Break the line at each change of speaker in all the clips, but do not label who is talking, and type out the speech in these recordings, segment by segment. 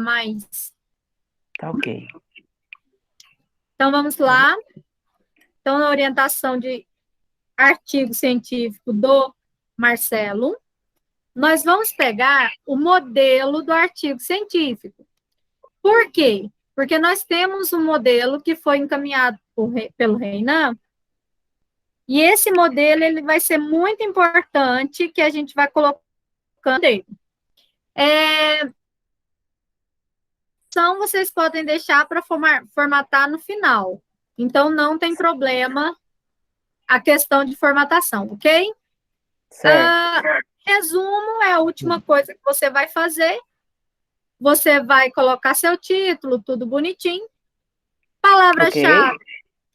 mais.
Tá ok.
Então, vamos lá. Então, na orientação de artigo científico do Marcelo, nós vamos pegar o modelo do artigo científico. Por quê? Porque nós temos um modelo que foi encaminhado pelo Reinan, e esse modelo ele vai ser muito importante que a gente vai colocando ele. Então, vocês podem deixar para formatar no final. Então, não tem problema a questão de formatação, ok?
Certo.
Resumo é a última coisa que você vai fazer. Você vai colocar seu título, tudo bonitinho.
Ok.
Palavras-chave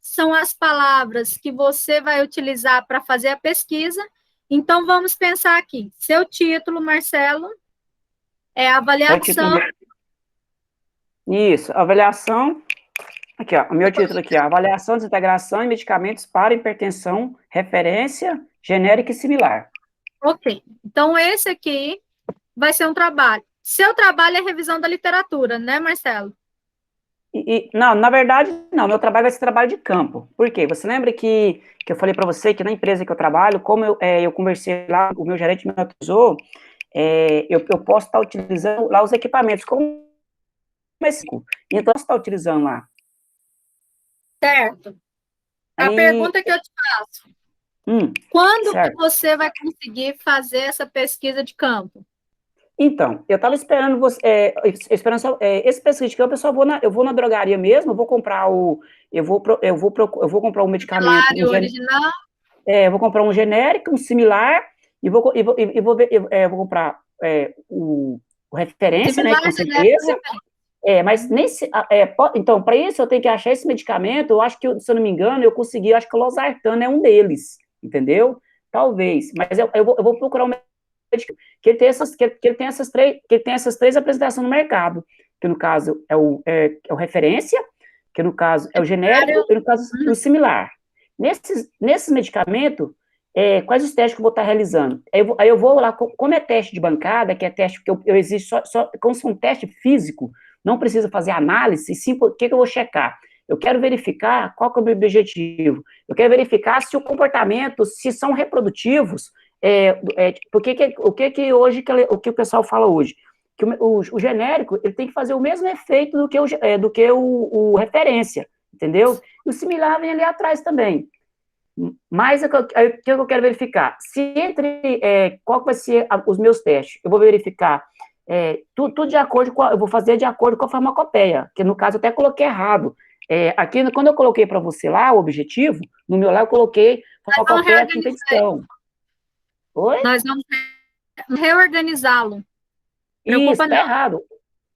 são as palavras que você vai utilizar para fazer a pesquisa. Então, vamos pensar aqui. Seu título, Marcelo, é
É o título.
avaliação.
Isso, avaliação. Aqui, ó, o meu título aqui, ó, avaliação, desintegração e medicamentos para hipertensão, referência, genérica e similar.
Ok. Então, esse aqui vai ser um trabalho. Seu trabalho é revisão da literatura, né, Marcelo?
Não, na verdade, não, meu trabalho vai ser trabalho de campo. Por quê? Você lembra que eu falei para você que na empresa que eu trabalho, como eu conversei lá, o meu gerente me autorizou, eu posso estar utilizando lá os equipamentos, como esse, então eu posso estar utilizando lá.
Certo. A
Aí,
pergunta que eu te faço,
hum,
quando que
certo.
você vai conseguir fazer essa pesquisa de campo?
Então, eu estava esperando você, esperando esse pesquisa de campo, eu vou na drogaria mesmo, eu vou comprar eu vou comprar um medicamento,
Salário original?
eu vou comprar um genérico, um similar, vou comprar o referência, né,
Similar,
com
genérico,
certeza, mas então, para isso eu tenho que achar esse medicamento, eu acho que, se eu não me engano, eu consegui, eu acho que o losartano é um deles, entendeu? Talvez, mas eu vou procurar um medicamento que ele tem essas três apresentações no mercado, que no caso é o referência, que no caso é o genérico,
seminário.
e no caso o similar. Nesses medicamentos, quais os testes que eu vou estar realizando? Aí eu vou lá, como é teste de bancada, que é teste que eu existo como se for um teste físico, não precisa fazer análise, sim, o que eu vou checar? Eu quero verificar qual que é o meu objetivo. Eu quero verificar se o comportamento, se são reprodutivos, o que o pessoal fala hoje? Que o genérico ele tem que fazer o mesmo efeito do que o referência, entendeu? E o similar vem ali atrás também. Mas o que eu quero verificar? Se qual vai ser os meus testes? Eu vou verificar tudo de acordo eu vou fazer de acordo com a farmacopeia, que no caso eu até coloquei errado. Aqui, quando eu coloquei para você lá o objetivo, no meu lá eu coloquei
Nós vamos
farmacopeia quinta
reorganizar ele.
edição. Oi?
Nós vamos reorganizá-lo.
Isso,
Preocupa
tá
não.
errado.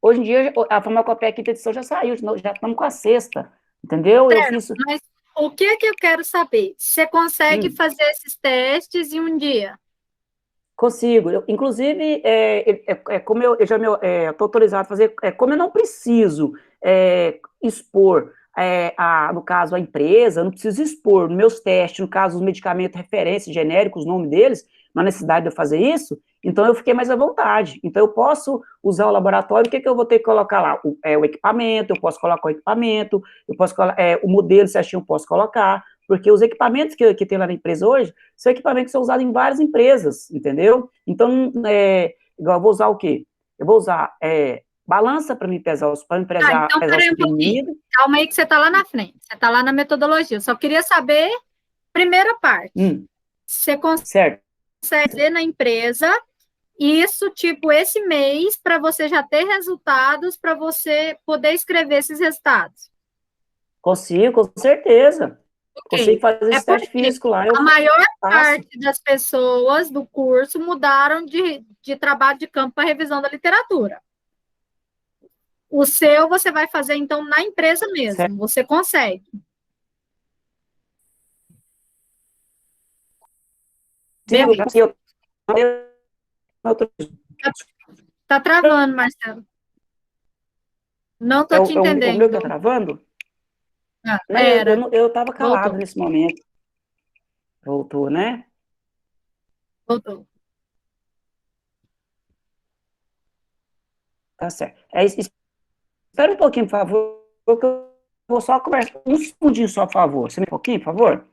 Hoje em dia a farmacopeia quinta edição já saiu, já estamos com a sexta, entendeu? Eu
Certo.
fiz.
Mas o que eu quero saber? Você consegue
Hum,
fazer esses testes em um dia?
Consigo. Inclusive, como eu já estou autorizado a fazer, como eu não preciso expor, no caso, a empresa, eu não preciso expor meus testes, no caso, os medicamentos referência, genéricos, o nome deles, na necessidade de eu fazer isso, então eu fiquei mais à vontade. Então, eu posso usar o laboratório, o que eu vou ter que colocar lá? O equipamento, eu posso colocar o equipamento, eu posso o modelo certinho eu posso colocar, porque os equipamentos que tem lá na empresa hoje, são equipamentos que são usados em várias empresas, entendeu? Então, igual eu vou usar o quê? Eu vou usar balança para me
Então,
pesar os
peraí um pouquinho.
comprimidos.
Calma aí que você está lá na frente. Você está lá na metodologia. Eu só queria saber, primeira parte. Você consegue
Certo.
fazer na empresa isso, tipo, esse mês, para você já ter resultados, para você poder escrever esses resultados.
Consigo, com certeza. Consigo
Ok.
fazer
É
esse teste
porque
físico lá,
a
eu
maior
faço.
parte das pessoas do curso mudaram de trabalho de campo para revisão da literatura. O seu você vai fazer, então, na empresa
Certo.
mesmo. Você consegue.
Consigo,
Beleza. Tá travando, Marcelo. Não tô te
o meu que está
entendendo.
travando?
Ah,
Não,
pera,
eu estava calado
voltou,
nesse momento. Voltou, né?
voltou.
Tá certo. É isso. Espera um pouquinho, por favor, que eu vou só conversar. Um segundinho só, por favor. Você me um pouquinho, por favor?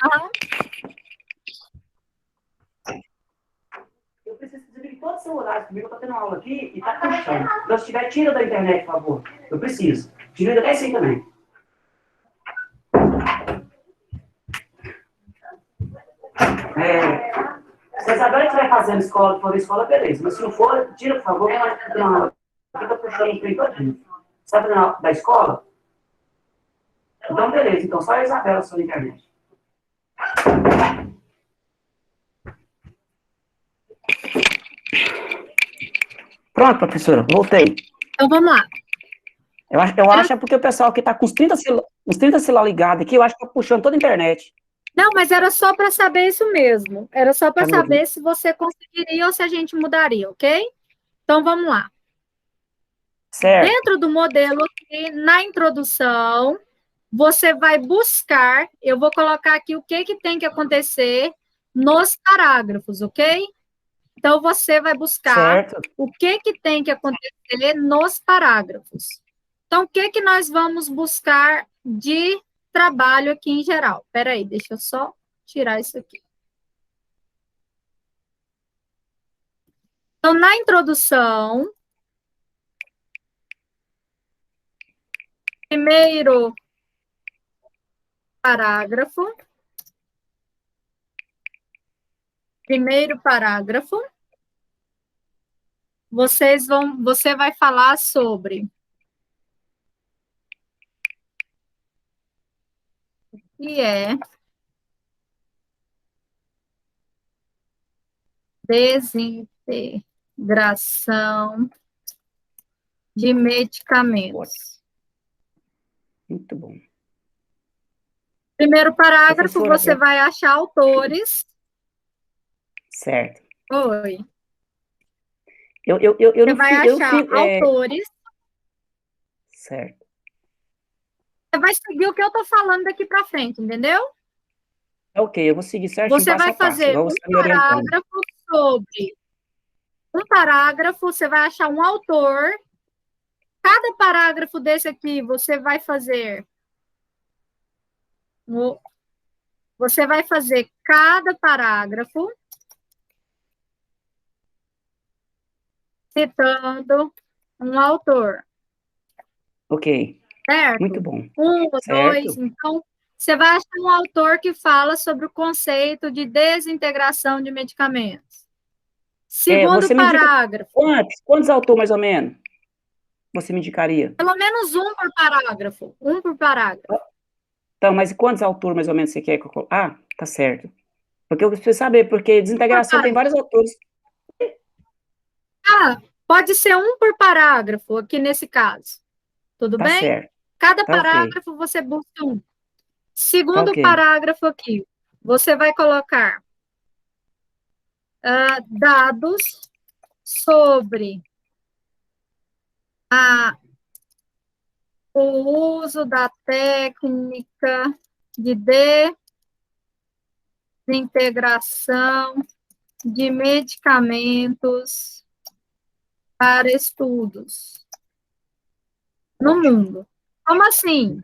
Aham.
Eu preciso desligar todos os celulares comigo, eu tô tendo aula aqui e tá puxando. Então, se tiver, tira da internet, por favor. Eu preciso. Tira até sim também. Se a Isabela estiver fazendo escola, for escola, beleza. Mas se não for, tira, por favor, mas tá tendo aula. Fica puxando o trem todinho. Você tá fazendo aula da escola? Então, beleza. Então, só a Isabela só na internet. Pronto, professora, voltei.
Então, vamos lá.
Eu acho é porque o pessoal que está com uns 30 celular ligado aqui, eu acho que está puxando toda a internet.
Não, mas era só para saber isso mesmo. Era só para
Tá me ouvindo?
saber se você conseguiria ou se a gente mudaria, ok? Então, vamos lá.
Certo,
Dentro do modelo aqui, na introdução, você vai buscar, eu vou colocar aqui o que tem que acontecer nos parágrafos, ok? Então, você vai buscar
certo.
o que tem que acontecer nos parágrafos. Então, o que nós vamos buscar de trabalho aqui em geral? Espera aí, deixa eu só tirar isso aqui. Então, na introdução, primeiro parágrafo, você vai falar sobre o que é desintegração de medicamentos.
Muito bom.
Primeiro parágrafo,
Professora,
você vai achar autores.
certo.
Oi.
Eu
Você
não
vai
fiz, eu
achar
fiz,
autores.
certo.
Você vai seguir o que eu estou falando daqui para frente, entendeu?
Ok, eu vou seguir certinho,
Você
passo
vai
a passo,
fazer
igual
um
você está me orientando.
parágrafo sobre um parágrafo, você vai achar um autor. Cada parágrafo desse aqui, você vai fazer cada parágrafo citando um autor,
Ok, muito
certo?
bom.
Um ou dois.
Certo.
Então, você vai achar um autor que fala sobre o conceito de desintegração de medicamentos. Segundo
Você me indica
parágrafo.
quantos autores, mais ou menos, você me indicaria?
Pelo menos um por parágrafo. Um por parágrafo.
Então, mas quantos autores, mais ou menos, você quer que eu coloque? Ah, tá certo. Porque eu preciso saber, porque
Por
desintegração tem
parágrafo.
vários autores.
Ah, pode ser um por parágrafo aqui nesse caso. Tudo
Tá
bem?
certo.
Cada
Tá ok.
parágrafo você busca um.
Tá
Segundo
ok.
parágrafo aqui, você vai colocar dados sobre o uso da técnica de desintegração de medicamentos para estudos no
Ótimo.
mundo. Como assim?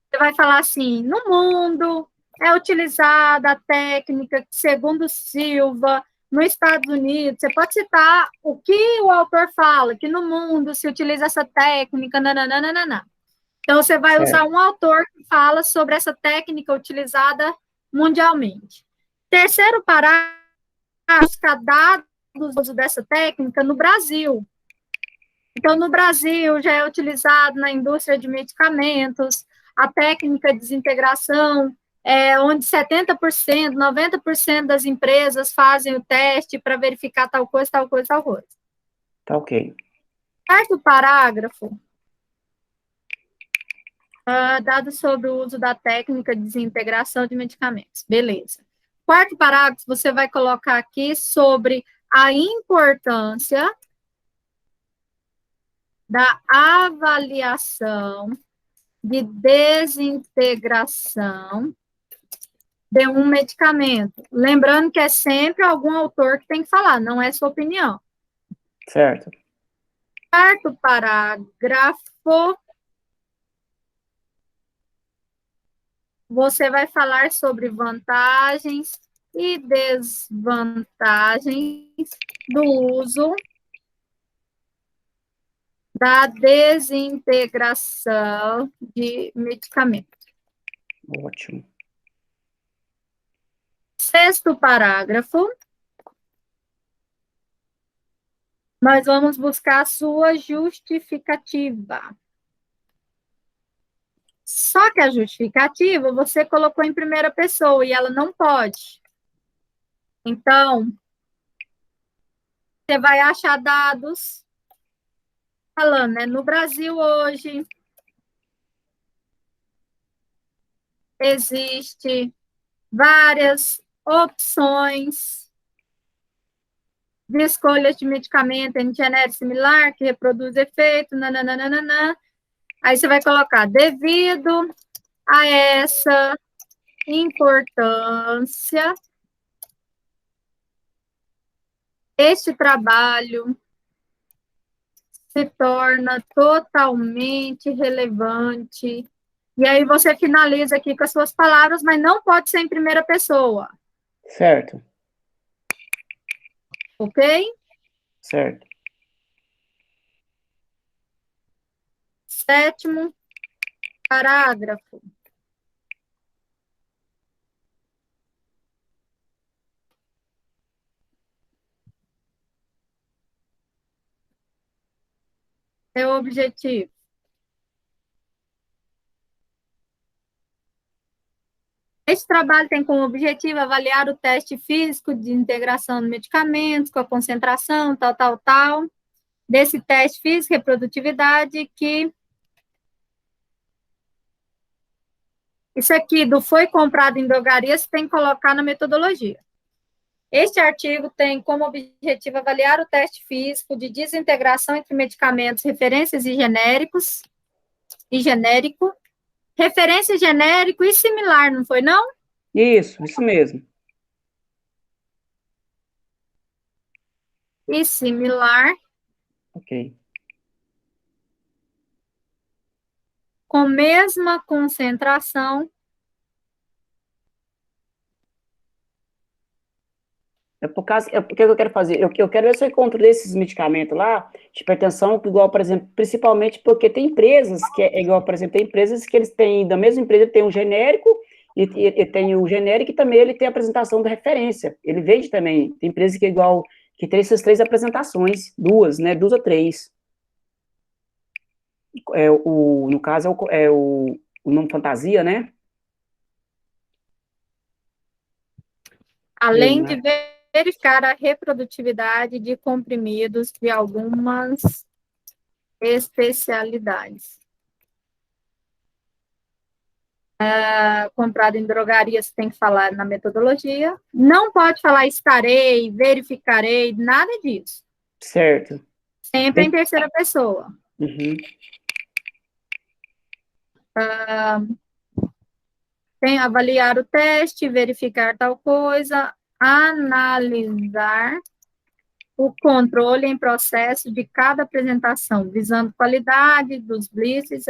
Você vai falar assim, no mundo é utilizada a técnica, segundo Silva, nos Estados Unidos. Você pode citar o que o autor fala, que no mundo se utiliza essa técnica, nananana. Então, você vai usar
Certo.
um autor que fala sobre essa técnica utilizada mundialmente. Terceiro parágrafo, dados do uso dessa técnica no Brasil. Então, no Brasil, já é utilizado na indústria de medicamentos, a técnica de desintegração, onde 70%, 90% das empresas fazem o teste para verificar tal coisa, tal coisa, tal coisa.
Tá ok.
Quarto parágrafo, dados sobre o uso da técnica de desintegração de medicamentos. Beleza. Quarto parágrafo, você vai colocar aqui sobre a importância da avaliação de desintegração de um medicamento. Lembrando que é sempre algum autor que tem que falar, não é sua opinião.
Certo.
Quarto parágrafo, você vai falar sobre vantagens e desvantagens do uso da desintegração de medicamentos.
Ótimo.
Sexto parágrafo. Nós vamos buscar a sua justificativa. Só que a justificativa você colocou em primeira pessoa e ela não pode. Então, você vai achar dados falando, né? No Brasil hoje existe várias opções de escolhas de medicamento em genérico similar que reproduz efeito, nananana. Aí você vai colocar, devido a essa importância, este trabalho se torna totalmente relevante. E aí você finaliza aqui com as suas palavras, mas não pode ser em primeira pessoa.
Certo.
Ok?
Certo.
Sétimo parágrafo. É o objetivo. Este trabalho tem como objetivo avaliar o teste físico de integração de medicamentos com a concentração, tal, desse teste físico, reprodutividade, que isso aqui do foi comprado em drogarias tem que colocar na metodologia. Este artigo tem como objetivo avaliar o teste físico de desintegração entre medicamentos, referências e genéricos, e genérico, referência genérico e similar, não foi, não?
Isso mesmo.
E similar,
Ok.
com mesma concentração.
É porque eu quero fazer. Eu quero ver se eu encontro desses medicamentos lá, de hipertensão, igual, por exemplo, principalmente porque tem empresas que é igual, por exemplo, tem empresas que eles têm, da mesma empresa, tem um genérico, e tem o genérico e também ele tem a apresentação da referência. Ele vende também. Tem empresas que é igual, que tem essas três apresentações, duas, né? Duas ou três. No caso, o nome fantasia, né?
Além de verificar a reprodutividade de comprimidos de algumas especialidades. Comprado em drogarias, tem que falar na metodologia. Não pode falar estarei, verificarei, nada disso.
Certo.
Sempre em terceira pessoa.
Uhum.
Tem avaliar o teste, verificar tal coisa, analisar o controle em processo de cada apresentação, visando qualidade dos blitzes,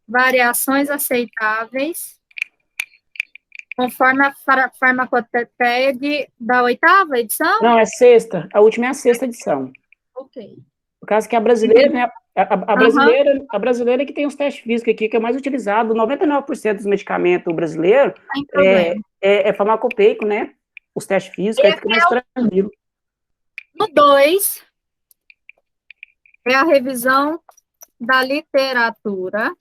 variações aceitáveis, conforme a farmacopeia da 8ª edição?
Não, é sexta. A última é a sexta edição.
Ok.
No caso que a brasileira, né? A brasileira que tem os testes físicos aqui, que é mais utilizado. 99% dos medicamentos brasileiros é farmacopeico, né? Os testes físicos, aí fica mais tranquilo.
No 2, é a revisão da literatura.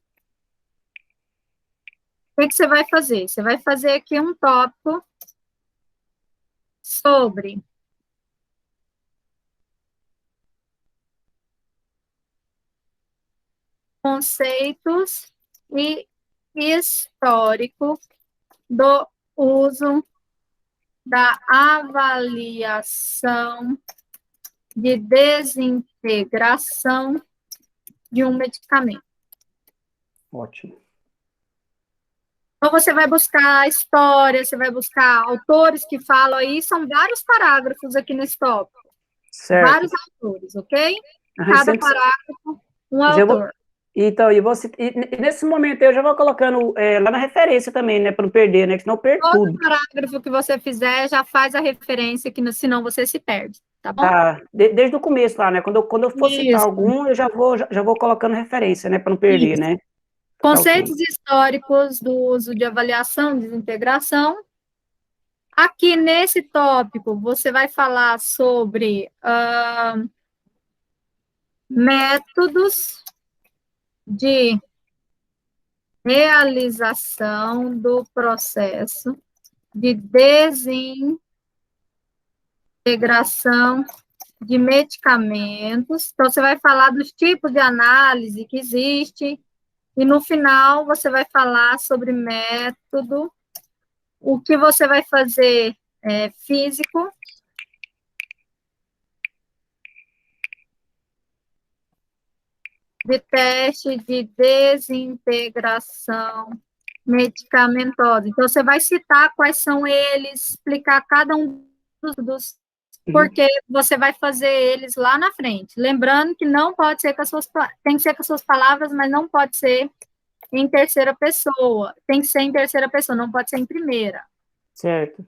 O que você vai fazer? Você vai fazer aqui um tópico sobre conceitos e histórico do uso da avaliação de desintegração de um medicamento.
Ótimo.
Então, você vai buscar história, você vai buscar autores que falam aí, são vários parágrafos aqui nesse tópico.
Certo.
Vários autores, ok? Cada parágrafo um
Já vou,
autor.
então, e nesse momento eu já vou colocando lá na referência também, né, para não perder, né, que senão eu perco
Todo
tudo.
parágrafo que você fizer já faz a referência, que senão você se perde, tá bom?
Tá, desde o começo lá, né, quando eu for citar
Isso,
algum, eu já vou colocando referência, né, para não perder,
isso.
né. Tá ok.
Conceitos históricos do uso de avaliação, desintegração. Aqui nesse tópico, você vai falar sobre métodos de realização do processo de desintegração de medicamentos. Então, você vai falar dos tipos de análise que existe, e no final você vai falar sobre método, o que você vai fazer físico, de teste de desintegração medicamentosa. Então, você vai citar quais são eles, explicar cada um dos
Uhum.
porque você vai fazer eles lá na frente. Lembrando que não pode ser com as suas, tem que ser com as suas palavras, mas não pode ser em terceira pessoa. Tem que ser em terceira pessoa, não pode ser em primeira.
Certo.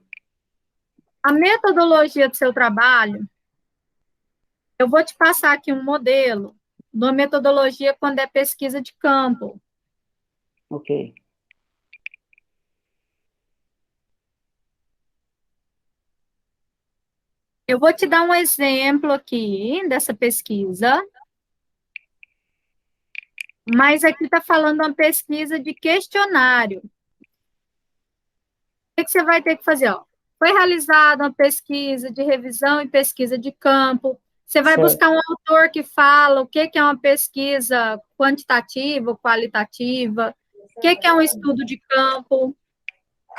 A metodologia do seu trabalho, eu vou te passar aqui um modelo de uma metodologia quando é pesquisa de campo.
Ok.
Eu vou te dar um exemplo aqui dessa pesquisa, mas aqui está falando uma pesquisa de questionário. O que você vai ter que fazer? Ó, foi realizada uma pesquisa de revisão e pesquisa de campo. Você vai
Certo.
buscar um autor que fala o que é uma pesquisa quantitativa ou qualitativa, o que é um estudo de campo.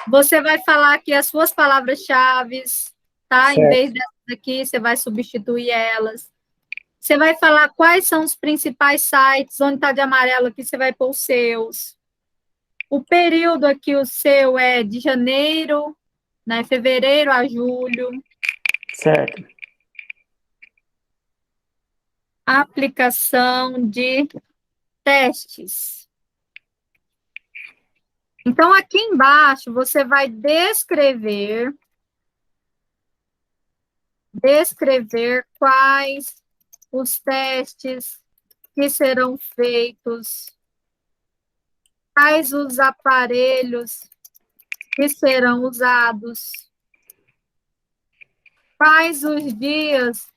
Você vai falar aqui as suas palavras-chave, tá? Em
Certo.
vez dessas aqui, você vai substituir elas. Você vai falar quais são os principais sites, onde está de amarelo aqui, você vai pôr os seus. O período aqui, o seu é de janeiro, né, fevereiro a julho.
Certo.
Aplicação de testes. Então, aqui embaixo, você vai descrever quais os testes que serão feitos, quais os aparelhos que serão usados, quais os dias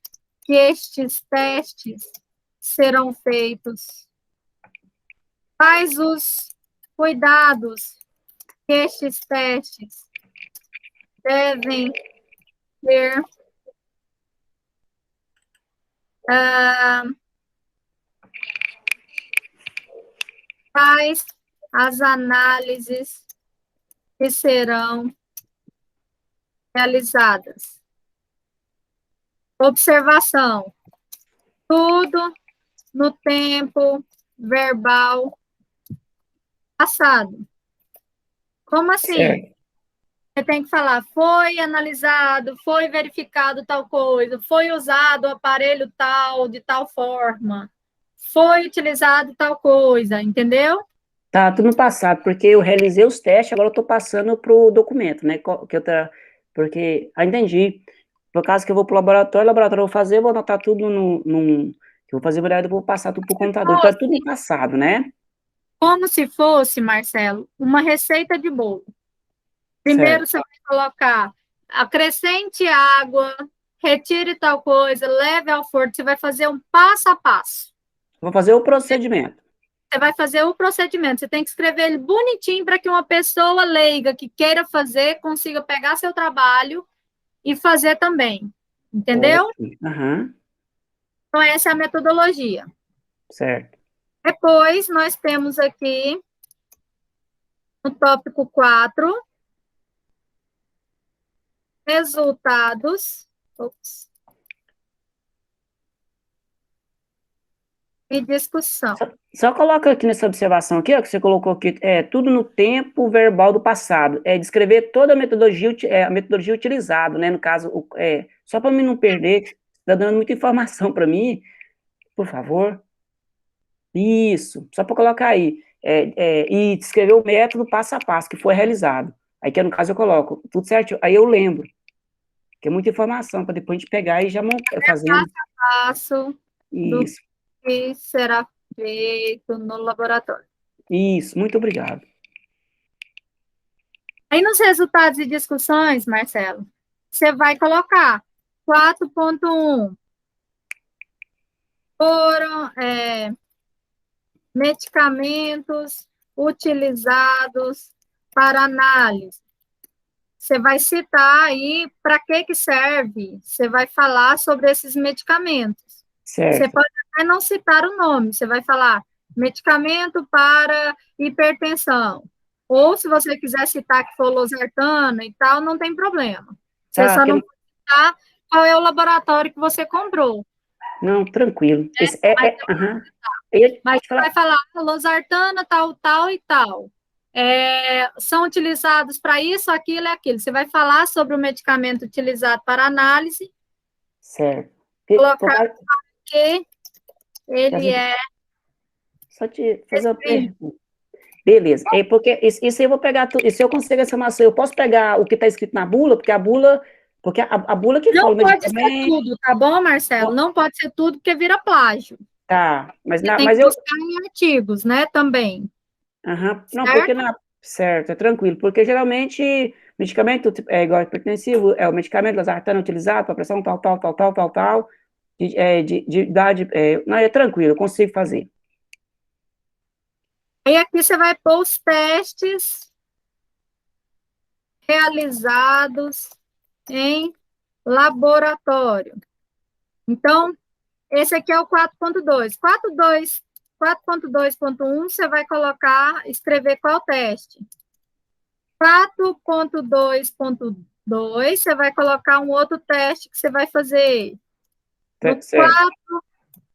que estes testes serão feitos, quais os cuidados que estes testes devem ter, quais as análises que serão realizadas. Observação: tudo no tempo verbal passado. Como assim?
Certo.
Você tem que falar, foi analisado, foi verificado tal coisa, foi usado o aparelho tal, de tal forma, foi utilizado tal coisa, entendeu?
Tá tudo no passado, porque eu realizei os testes, agora eu estou passando para o documento, né? Porque, entendi. Por causa que eu vou para o laboratório eu vou fazer, eu vou anotar tudo que eu vou fazer, eu vou passar tudo para o computador. Então é tudo no passado, né?
Como se fosse, Marcelo, uma receita de bolo. Primeiro
Certo.
você vai colocar, acrescente água, retire tal coisa, leve ao forno, você vai fazer um passo a passo.
Vou fazer o procedimento.
Você vai fazer o procedimento, você tem que escrever ele bonitinho para que uma pessoa leiga que queira fazer consiga pegar seu trabalho e fazer também. Entendeu?
Ótimo. Aham.
Então, essa é a metodologia.
Certo.
Depois, nós temos aqui no tópico 4, resultados e discussão.
Só coloca aqui nessa observação aqui, ó, que você colocou aqui, tudo no tempo verbal do passado. É descrever toda a metodologia utilizada, né? No caso, só para mim não perder, está dando muita informação para mim, por favor. Isso, só para colocar aí. E escrever o método passo a passo que foi realizado. Aí que no caso eu coloco tudo certo, aí eu lembro, que é muita informação para depois a gente pegar e já fazendo.
Passo do
Isso,
que será feito no laboratório.
isso, muito obrigado.
Aí nos resultados e discussões, Marcelo, você vai colocar 4.1 foram medicamentos utilizados para análise. Você vai citar aí para que serve, você vai falar sobre esses medicamentos. Você
Certo.
pode até não citar o nome, você vai falar medicamento para hipertensão. Ou se você quiser citar que for losartano e tal, não tem problema. Você
Tá,
só não pode citar qual é o laboratório que você comprou.
Não, tranquilo. Esse
Mas,
aham. Eu ia
mas
te
você vai
falar,
falar losartana, tal, tal e tal. São utilizados para isso, aquilo e aquilo. Você vai falar sobre o medicamento utilizado para análise,
certo.
colocar que ele é.
Só te fazer uma pergunta. Beleza. Porque isso aí eu vou pegar tudo. E se eu consigo essa maçã, eu posso pegar o que está escrito na bula, porque a bula. Porque a bula que
Não
fala o
pode ser
medicamento.
tudo, tá bom, Marcelo? Não pode ser tudo, porque vira plágio.
Tá,
Você tem que
mas eu.
buscar em artigos, né, também.
Aham, não, porque
Certo?
na. Certo, é tranquilo. Porque geralmente medicamento é igual hipertensivo, é o medicamento losartano utilizado para pressão tal, tal, tal, tal, tal, tal. De idade. Não, é tranquilo, eu consigo fazer.
Aí aqui você vai pôr os testes realizados em laboratório. Então, esse aqui é o 4.2. 4.2.1, você vai colocar, escrever qual teste. 4.2.2, você vai colocar um outro teste que você vai fazer. No
Certo.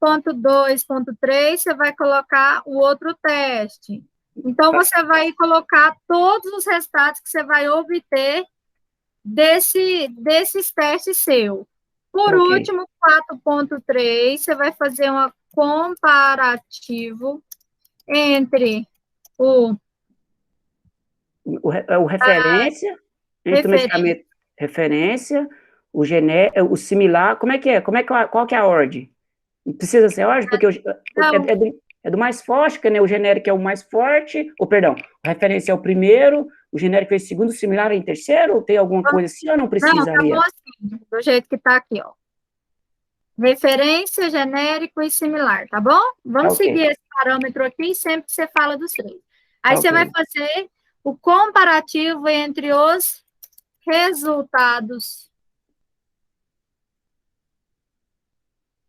4.2.3, você vai colocar o outro teste. Então,
Tá,
você vai colocar todos os resultados que você vai obter desses testes seu. Por
tá ok.
último, 4.3, você vai fazer um comparativo entre o
O referência, entre o
referente.
medicamento referência, o similar, como é que é? Qual que é a ordem? Precisa ser ordem? Porque
Não,
é do mais forte, que né, o genérico é o mais forte, ou perdão, o referência é o primeiro, o genérico é o segundo, o similar é em terceiro, ou tem alguma coisa assim, ou não
não, tá bom
precisaria?
assim, do jeito que tá aqui, ó. Referência, genérico e similar, tá bom?
Tá
Vamos
ok,
seguir esse parâmetro aqui e sempre você fala dos três. Aí
tá
você
ok.
vai fazer o comparativo entre os resultados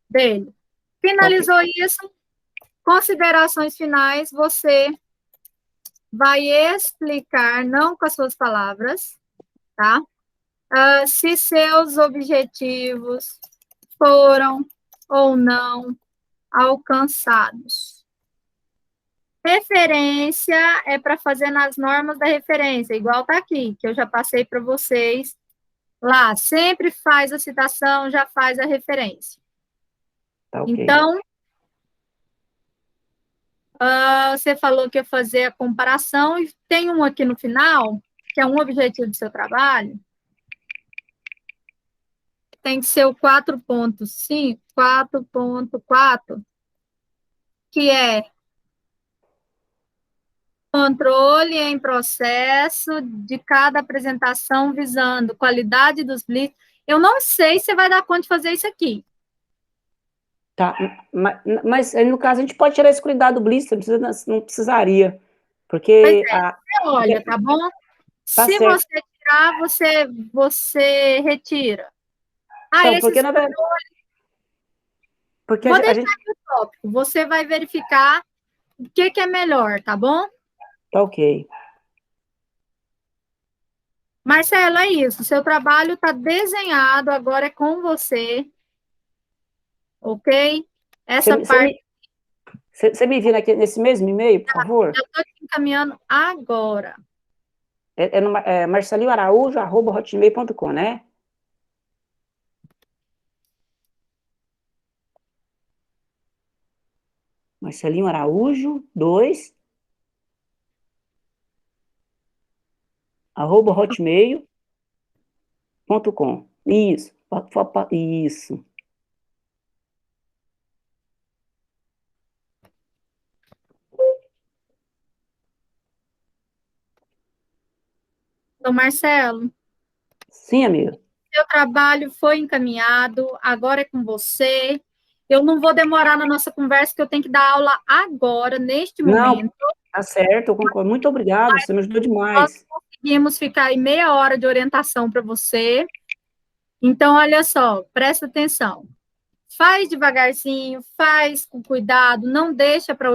dele.
Tá ok.
Finalizou isso, considerações finais, você vai explicar, não com as suas palavras, tá? Se seus objetivos foram ou não alcançados. Referência é para fazer nas normas da referência, igual tá aqui, que eu já passei para vocês lá. Sempre faz a citação, já faz a referência.
Tá ok.
Então, você falou que ia fazer a comparação, e tem um aqui no final, que é um objetivo do seu trabalho, tem que ser o 4.5, 4.4, que é controle em processo de cada apresentação visando qualidade dos blitz. Eu não sei se você vai dar conta de fazer isso aqui.
Tá, mas no caso a gente pode tirar esse cuidado do blister, não precisaria,
Pois
porque
é, você olha, tá bom?
tá
Se
certo.
você tirar, você retira.
Então, porque
Esses
na verdade, porque
vou
a
deixar
gente
aqui o tópico. Você vai verificar o que é melhor, tá bom?
tá ok.
Marcelo, é isso. Seu trabalho está desenhado, agora é com você, ok? Essa
Você
parte
me envia nesse mesmo e-mail, por favor?
eu estou te encaminhando agora.
É marcelioaraújo@hotmail.com, né? Marcelinho Araújo, 2, @hotmail.com. Isso, isso.
Então, Marcelo,
Sim, amiga.
seu trabalho foi encaminhado, agora é com você. Eu não vou demorar na nossa conversa, que eu tenho que dar aula agora, neste
Não,
momento.
tá certo, eu concordo. Muito obrigado, você me ajudou
Nós
demais.
conseguimos ficar aí meia hora de orientação para você. Então, olha só, presta atenção. Faz devagarzinho, faz com cuidado, não deixa para